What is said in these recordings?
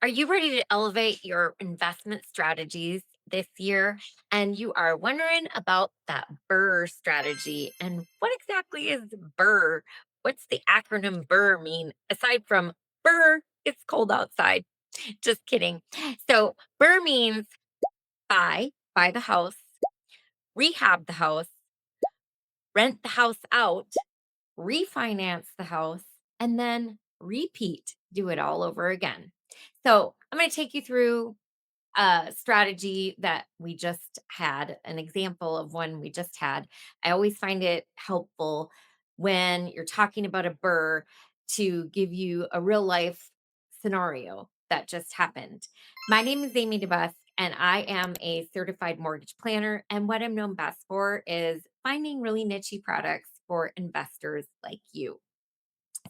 Are you ready to elevate your investment strategies this year? And you are wondering about that BRRRR strategy. And what exactly is BRRRR? What's the acronym BRRRR mean? Aside from BRRRR, it's cold outside. Just kidding. So BRRRR means buy the house, rehab the house, rent the house out, refinance the house, and then repeat. Do it all over again. So I'm going to take you through strategy that we just had, an example of one we just had. I always find it helpful when you're talking about a burr to give you a real life scenario that just happened. My name is Amy DeBusk, and I am a certified mortgage planner. And what I'm known best for is finding really niche products for investors like you.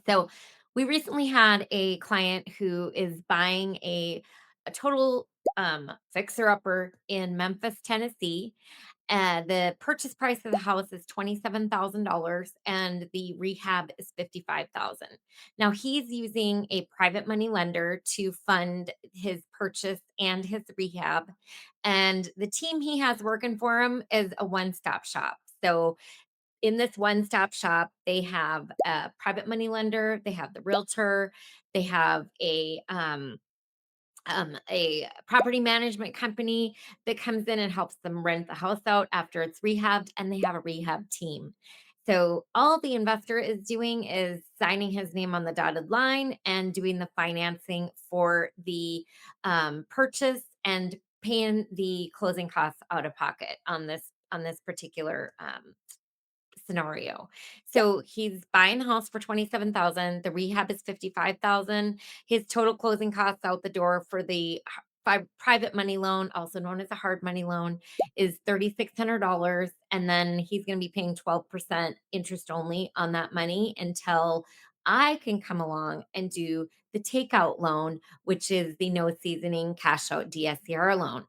So we recently had a client who is buying a total fixer upper in Memphis, Tennessee. The purchase price of the house is $27,000 and the rehab is 55,000. Now he's using a private money lender to fund his purchase and his rehab. And the team he has working for him is a one-stop shop. So in this one-stop shop, they have a private money lender, they have the realtor, they have a property management company that comes in and helps them rent the house out after it's rehabbed, and they have a rehab team. So all the investor is doing is signing his name on the dotted line and doing the financing for the purchase and paying the closing costs out of pocket on this particular scenario. So he's buying the house for 27,000, the rehab is 55,000. His total closing costs out the door for the private money loan, also known as a hard money loan, is $3,600, and then he's going to be paying 12% interest only on that money until I can come along and do the takeout loan, which is the no seasoning cash out DSCR loan.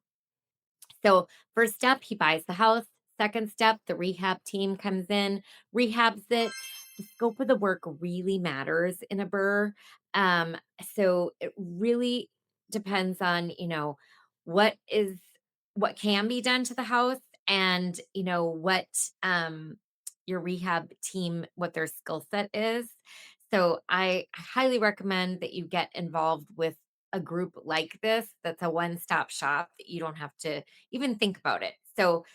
So, first step, he buys the house. Second step, the rehab team comes in, rehabs it. The scope of the work really matters in a burr. So it really depends on, what is what can be done to the house and what your rehab team, what their skill set is. So I highly recommend that you get involved with a group like this that's a one-stop shop that you don't have to even think about it. So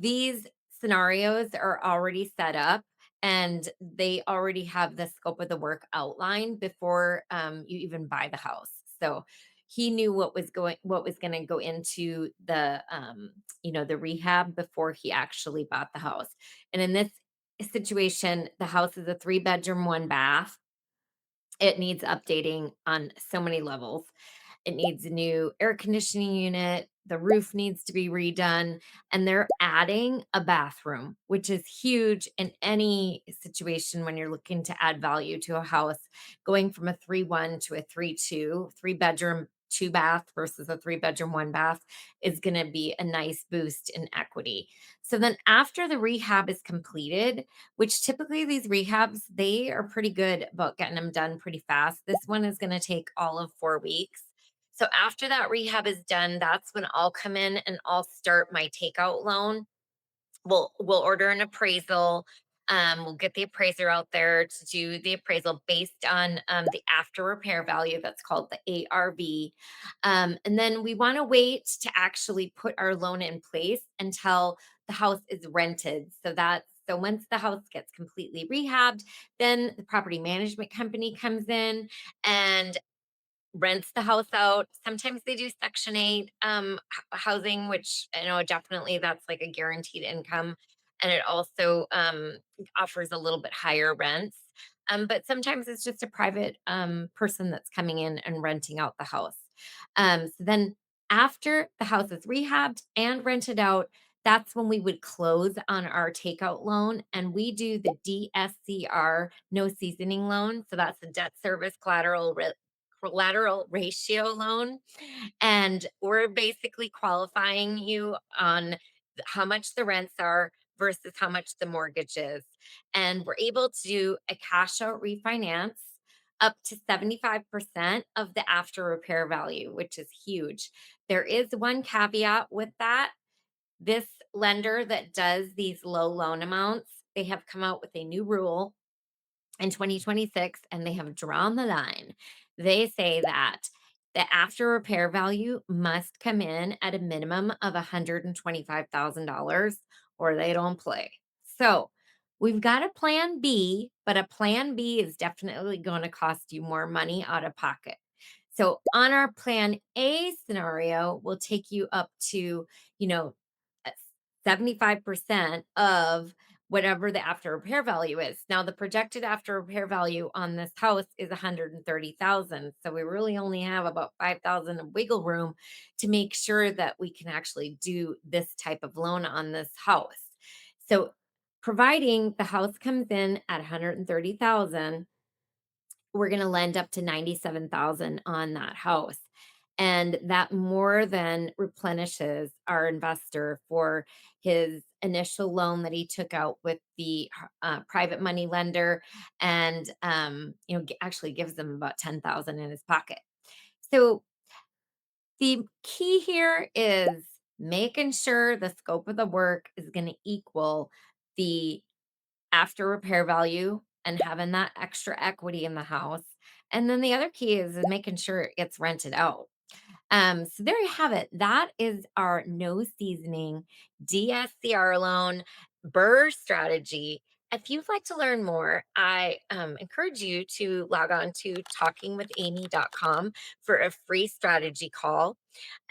these scenarios are already set up and they already have the scope of the work outlined before you even buy the house. So he knew what was going to go into the rehab before he actually bought the house. And in this situation, the house is a 3 bedroom, 1 bath. It needs updating on so many levels. It needs a new air conditioning unit, the roof needs to be redone, and they're adding a bathroom, which is huge in any situation when you're looking to add value to a house. Going from a 3-1 to a 3-2, 3 bedroom, 2 bath versus a 3 bedroom, 1 bath is going to be a nice boost in equity. So then after the rehab is completed, which typically these rehabs, they are pretty good about getting them done pretty fast. This one is going to take all of 4 weeks. So after that rehab is done, that's when I'll come in and I'll start my takeout loan. We'll order an appraisal. We'll get the appraiser out there to do the appraisal based on the after repair value. That's called the ARV. And then we want to wait to actually put our loan in place until the house is rented. So once the house gets completely rehabbed, then the property management company comes in and rents the house out. Sometimes they do Section 8 housing, which I know definitely that's like a guaranteed income. And it also offers a little bit higher rents. But sometimes it's just a private person that's coming in and renting out the house. So then after the house is rehabbed and rented out, that's when we would close on our takeout loan. And we do the DSCR no seasoning loan. So that's the debt service collateral ratio loan. And we're basically qualifying you on how much the rents are versus how much the mortgage is. And we're able to do a cash out refinance. up to 75% of the after repair value, which is huge. There is one caveat with that. This lender that does these low loan amounts, they have come out with a new rule in 2026 and they have drawn the line. They say that the after repair value must come in at a minimum of $125,000 or they don't play. So we've got a plan B, but a plan B is definitely going to cost you more money out of pocket. So on our plan A scenario, we'll take you up to, you know, uh, 75% of whatever the after repair value is. Now, the projected after repair value on this house is 130,000. So we really only have about 5,000 of wiggle room to make sure that we can actually do this type of loan on this house. So providing the house comes in at 130,000, we're going to lend up to 97,000 on that house. And that more than replenishes our investor for his initial loan that he took out with the private money lender, and actually gives them about 10,000 in his pocket. So the key here is making sure the scope of the work is going to equal the after repair value and having that extra equity in the house. And then the other key is making sure it gets rented out. So there you have it. That is our no seasoning DSCR loan BRRRR strategy. If you'd like to learn more, I encourage you to log on to talkingwithamy.com for a free strategy call.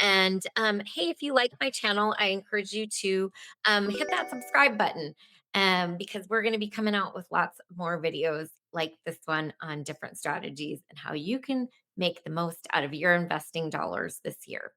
And hey, if you like my channel, I encourage you to hit that subscribe button because we're going to be coming out with lots more videos like this one on different strategies and how you can make the most out of your investing dollars this year.